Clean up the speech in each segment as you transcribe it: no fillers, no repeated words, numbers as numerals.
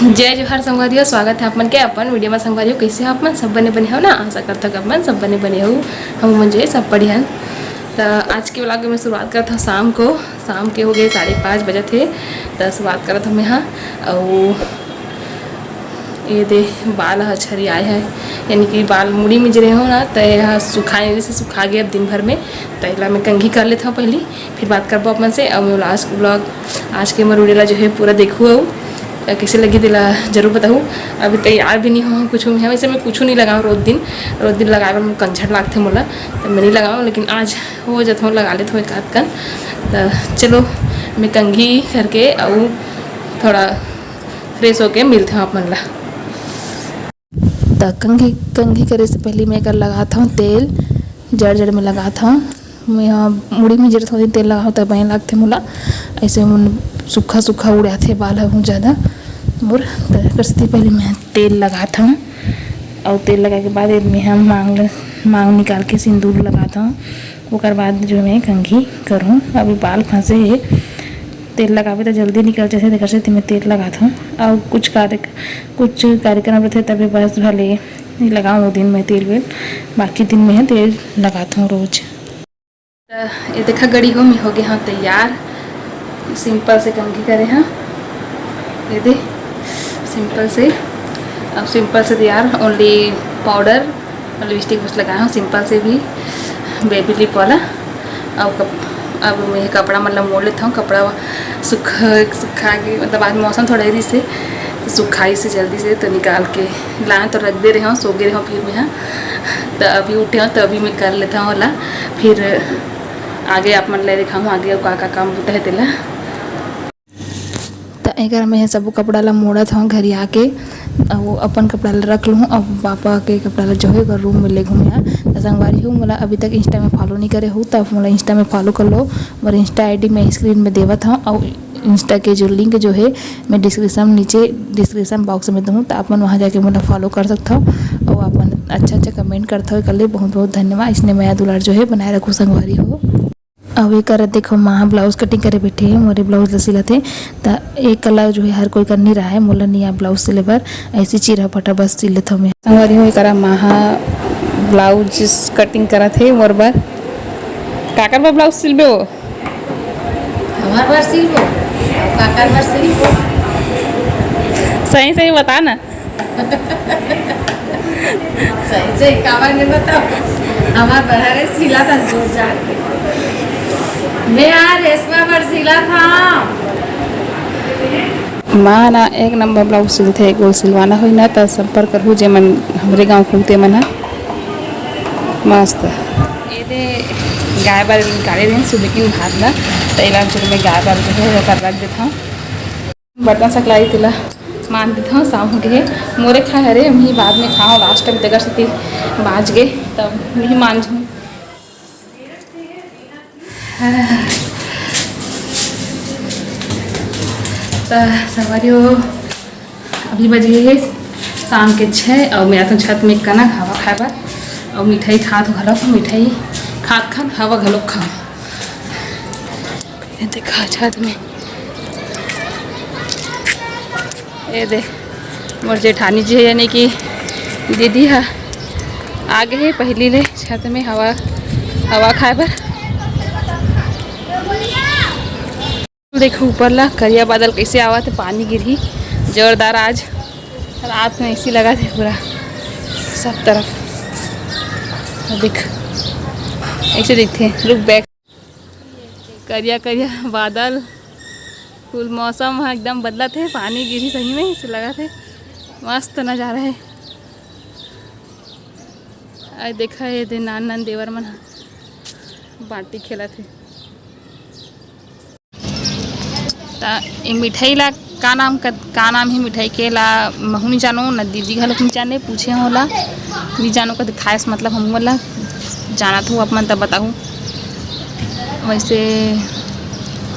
जय जोहार संगवारी हो। स्वागत है अपन के अपन वीडियो में। संगवारी हो कैसे हो आप मन? सब बने बने हो ना? आशा करता हूँ अपन सब बने बने हो। हम मन जो सब बढ़िया। तो आज के व्लॉग में शुरुआत करता हूँ शाम के हो गए 5:30 बजे थे। तो शुरुआत करता हूँ यहाँ और ये दे बाल हछरी आए हैं, यानी कि बाल मुड़ी में जरे हो ना, तो यह सुखाने से सुखा गया अब दिन भर में। तो इला मैं कंघी कर लेता हूँ पहले, फिर बात करबो अपन से। और मैं लास्ट ब्लॉग आज के मर उड़ेला जो है पूरा देखूँ और कैसे लगी दिला जरूर बताऊँ। अभी तैयार भी नहीं हो कुछ है, वैसे मैं कुछ नहीं लगाऊँ। रोज दिन लगाए में कंझट लागते मोला, तो मैं नहीं लगाऊँ, लेकिन आज हो जाता हूँ लगा लेता हूँ एक आध कन। तो चलो मैं कंघी करके और थोड़ा फ्रेश होके मिलते हैं आप मन ला। तो कंघी करे से पहले मैं कर लगाता हूँ तेल, जड़ में लगाता हूँ। मैं यहाँ मुड़ी में जरा थोड़ी तेल लगाऊँ तब बहन लगते मोला। ऐसे सूखा उड़ा थे बाल हूँ ज़्यादा मोर। तो करती पहले मैं तेल लगाता हूँ और तेल लगा के बाद मैं हम मांग निकाल के सिंदूर लगाता हूँ। उसके बाद जो मैं कंघी करूँ। अभी बाल फंसे है, तेल लगावे तो जल्दी निकल जाते देखा से मैं तेल लगाता हूँ। और कुछ कार्यक्रम रहते तभी बस भले लगाऊँ दिन में तेल वेल, बाकी दिन में तेल लगाता हूँ रोज। ये देखा गड़ी हो मैं हो गया हाँ तैयार। सिंपल से कंघी करे हाँ, ये दे सिंपल से तैयार। ओनली पाउडर और लिपस्टिक बस लगाया हूँ सिंपल से भी, बेबी लिप वाला। अब मैं कपड़ा मतलब मोड़ लेता हूँ। कपड़ा सुखा के मतलब आज मौसम थोड़ा ही से तो सुखाई से जल्दी से तो निकाल के लाए तो रख दे रहे हूँ, सो गए रहे हूँ। फिर मैं हाँ तो अभी उठे हूँ तो अभी मैं कर लेता हूँ वाला, फिर आगे आप मन ले दिखाऊँ आगे का काम होता है तेला। तो एक मैं सब कपड़ा ला मोड़त हूँ घर आके, वो अपन कपड़ा ला रख लूँ और पापा के कपड़ा ला जो है रूम में ले घूमे। तो संगवारी हूँ मोला अभी तक इंस्टा में फॉलो नहीं करे हूँ, तब मोला इंस्टा में फॉलो कर लो। और इंस्टा आईडी मैं स्क्रीन में देवत हूँ और इंस्टा के जो लिंक जो है मैं डिस्क्रिप्शन बॉक्स में दूँ, तो अपन वहाँ जाके मोला फॉलो कर सकता हूँ। और अपन अच्छा कमेंट करते हो कर ले, बहुत बहुत धन्यवाद। इसने नया दुलार जो है बनाए रखो संगवारी हो। अब ये कर देखो माँ ब्लाउज कटिंग करे बैठे हैं, मोरे ब्लाउज सिलते। तो एक कला जो है हर कोई कर नहीं रहा है, मोला नहीं ब्लाउज सिले पर ऐसी चिरा फटा बस सिल लेता हूँ मैं। संगवारी हो करा माँ ब्लाउज कटिंग करा थे मोर बार काकर बार ब्लाउज सिलबे हो हमार बार सिलबो काकर बार सिलबो सही बता ना। सही कावर ने बताओ। हमार बहरे सिला था जोर जार के, मैं यार रेशमा पर सिला था। माँ ना एक नंबर ब्लाउज सिलते, गोल सिलवाना हो ना तो संपर्क करूँ जे मन हमारे गाँव खुलते मन मस्त। ये दे गाय बाल निकाले दिन सुबह की भात ना, तो इला में गाय बाल जो है कर रख देता हूँ। बर्तन सकलाई तिला मान देता हूँ शाम के मोरे खा अरे मैं बाद में खाऊँ लास्ट टाइम तक से बाज गए तब नहीं मान जाऊँ। तो सवारी हो अभी बज गई है शाम के 6 और मैं तो छत में कनक हवा खाए और मिठाई खा तो घलो मिठाई खा हवा घलो खाओ। देखा छत में ये दे मोर जेठानी जी है यानी कि दीदी है आगे है पहली ले छत में हवा खाए पर। देखो ऊपर ला करिया बादल कैसे आवा थे, पानी गिरी जोरदार। आज रात में ऐसी लगा थे पूरा सब तरफ। देख ऐसे दिखते लुक बैक, करिया बादल फुल मौसम एकदम बदला थे, पानी गिरी सही में ऐसे लगा थे मस्त नज़ारा है। आज देखा ये दे नान देवर मन बाटी खेला थे। मिठाई ला का नाम है मिठाई के ला महू नहीं जानो न दीदी घलोक नहीं जाने, पूछे होला नहीं जानो का खास मतलब हम वाला जाना था अपन तब बताऊँ। वैसे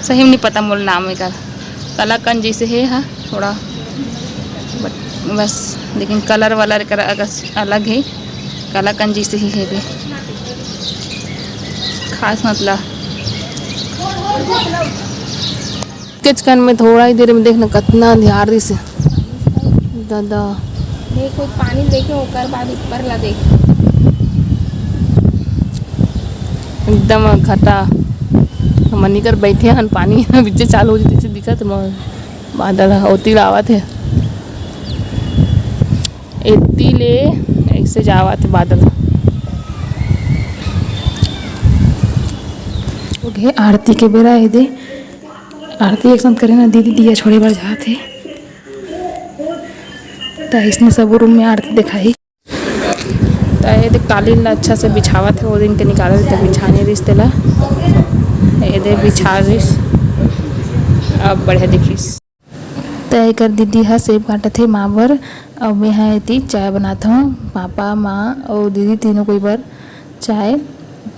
सही में नहीं पता मोल नाम का कलाकंद जैसे है हाँ थोड़ा बस, लेकिन कलर वाला अलग है, कलाकंद जैसे ही है भी खास मतलब। किचकन में थोड़ा ही देर में देखना कितना ध्यान से दादा देखो पानी देखे ओकर बाद ऊपर ला देख एकदम घटा मनी कर बैठे हन पानी बीच चालू हो जैसे दिखत बादल होती लावत है इतनी ले ऐसे जावत है बादल। ओके आरती के बेरा है दे आरती एक साथ करे ना दीदी दिया छोड़े बार जाते तो इसने सब रूम में आरती दिखाई तो ये देख कालीन ला अच्छा से बिछावत है वो दिन के निकाले तो बिछाने रिश्ते ला ये दे बिछा रिस अब बढ़िया दिखिस तय कर दीदी हा सेब काटत है माँ बर और मैं यहाँ इतनी चाय बनाता हूँ पापा माँ और दीदी तीनों कोई बार चाय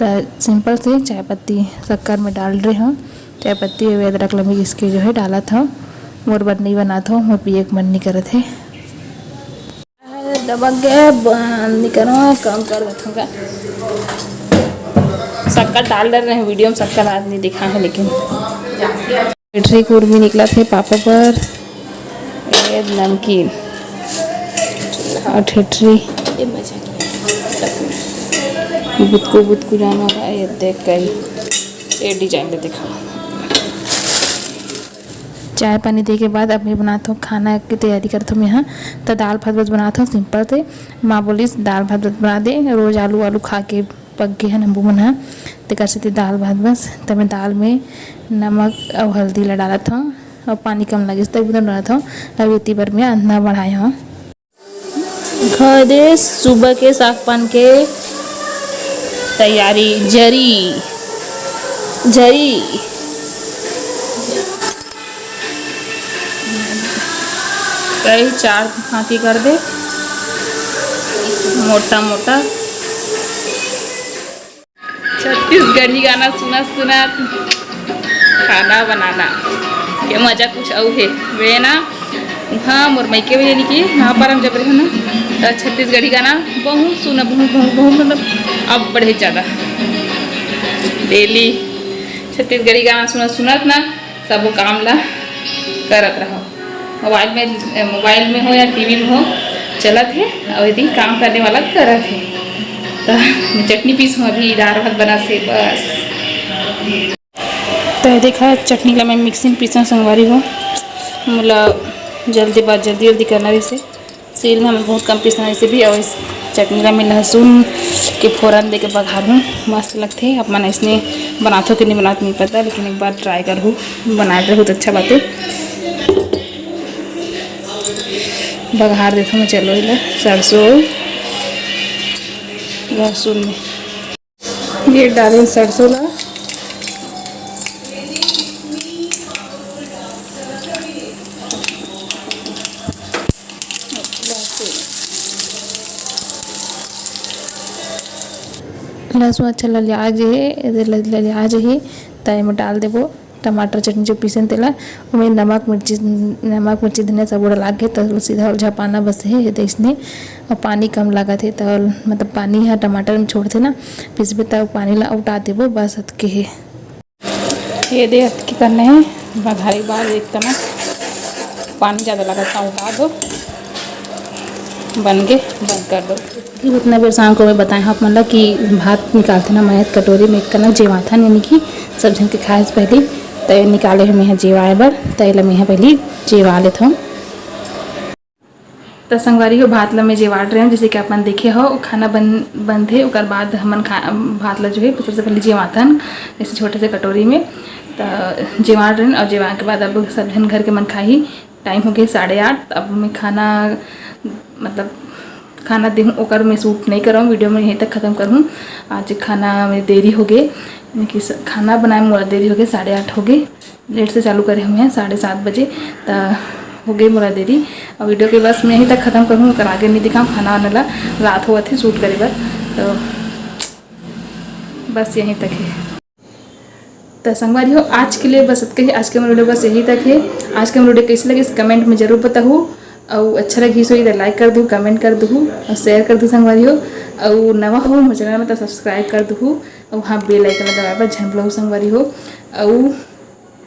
तो सिंपल से चाय पत्ती शक्कर में डाल रहे हूँ चाय पत्ती और अदरक लम्बी इसके जो है डाला था मोर बन नहीं बनाता हूँ मैं पिए मन नहीं करत है दबक गया बंद नहीं करो कम कर देता शक्कर डाल रहे हैं वीडियो में शक्कर आज नहीं दिखा है लेकिन बैटरी को उर्मी निकला थे पापा पर ये नमकीन और ठेठरी बुतकू जाना होगा ये देख कर ये डिजाइन देखा चाय पानी दे के बाद अब मैं बनाता हूँ खाना की तैयारी करता हूँ यहाँ तो दाल भात बस बनाता हूँ सिंपल से माँ बोली दाल भात बस बना दे रोज़ आलू आलू खा के पक गए हैं नंबू बना तो कर सकते दाल भात बस तो मैं दाल में नमक और हल्दी ला डाला था और पानी कम लगे तब एकदम डाला था अब इतनी बार में अंधा बढ़ाया हूँ घर सुबह के साग पान के तैयारी जरी कई 4 हाथी कर दे मोटा मोटा छत्तीसगढ़ी गाना सुना खाना बनाना ये मजा कुछ और है वे ना हाँ मोर मैके भी यानी कि वहाँ पर हम जब रहे ना तो छत्तीसगढ़ी गाना बहुत सुना बहुत मतलब अब बढ़े ज़्यादा डेली छत्तीसगढ़ी गाना सुनत ना सब काम ला करत रहो मोबाइल में हो या टीवी में हो चलत है और यदि काम करने वाला करत है तो मैं चटनी पीस हूँ अभी दाल भात बना से बस तो देखा चटनी ला मैं मिक्सिंग पीसा संगवारी हूँ मतलब जल्दी करना जैसे सील में हमें बहुत कम पीसना जैसे भी और इस चटनी ला मैं लहसुन के फ़ौरन दे के बघार हूँ मस्त लगते हैं अब मैंने इसने बनाते हो कि नहीं बनाते नहीं पता लेकिन एक बार ट्राई कर हूँ बना रहे हो तो अच्छा बात है बघार देखो मैं चलो इला सरसों लहसुन में ये डालें सरसों ला लहसुन अच्छा ललियाज है तय में डाल देबो टमाटर चटनी जो पीसन तेला उसमें नमक मिर्ची धनिया सब डाला के तो सीधा झपाना बस है तो इसने और पानी कम लगा थे तो मतलब पानी है टमाटर में छोड़ते ना पिसबे तब पानी ला उठा देबो बस हद के है ये दे हद के करने हैं बघारी बाद एक तना पानी ज़्यादा लगा था उठा दो बन कर दो उतना बेर शाम को मैं बताएं आप मतलब कि भात निकालते ना मैं कटोरी में एक कना जेवाथन यानी कि सब जन के खाए से पहले तो निकाले हम यहाँ जेवाए बर तो मैं यहाँ पहले जेवा लेता हूँ तो संगवारी हो भात ला मैं जेवाट रहे हूँ जैसे कि अपन देखे हो खाना बन थे और बाद हमन भात ला जो है सबसे पहले जेवाथन जैसे छोटे से कटोरी में तो जेवाट रहे और जेवा के बाद अब सब जन घर के मन खाही टाइम हो गया 8:30 अब मैं खाना देखूँ ओकर मैं शूट नहीं कर रहा हूँ वीडियो में यहीं तक ख़त्म करूँ आज खाना में देरी हो गई कि खाना बनाए में मोरा देरी हो गई 8:30 हो गई लेट से चालू करे हम हैं 7:30 बजे तो हो गई मोरा देरी और वीडियो के बस मैं यहीं तक ख़त्म करूँ ओकर आगे नहीं दिखाऊँ खाना वाने ला रात हुआ थे शूट करे बर तो बस यहीं तक है तो संगवारी हो आज के लिए बस कही आज के वीडियो बस यही तक है आज के वीडियो कैसे लगे कमेंट में जरूर बताऊँ और अच्छा लगी सो इधर लाइक कर दूँ कमेंट कर दूँ और शेयर कर दूँ संगवारी हो और नवा हो मुझे चैनल में तो सब्सक्राइब कर दूँ और हाँ बेल आइकन लगा पर झंपला हो संगवारी हो और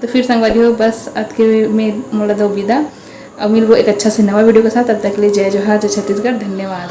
तो फिर संगवारी हो बस आज के में मोला दो विदा अब मिलबो एक अच्छा से नवा वीडियो के साथ। तब तक के लिए जय जोहार, जय छत्तीसगढ़, धन्यवाद।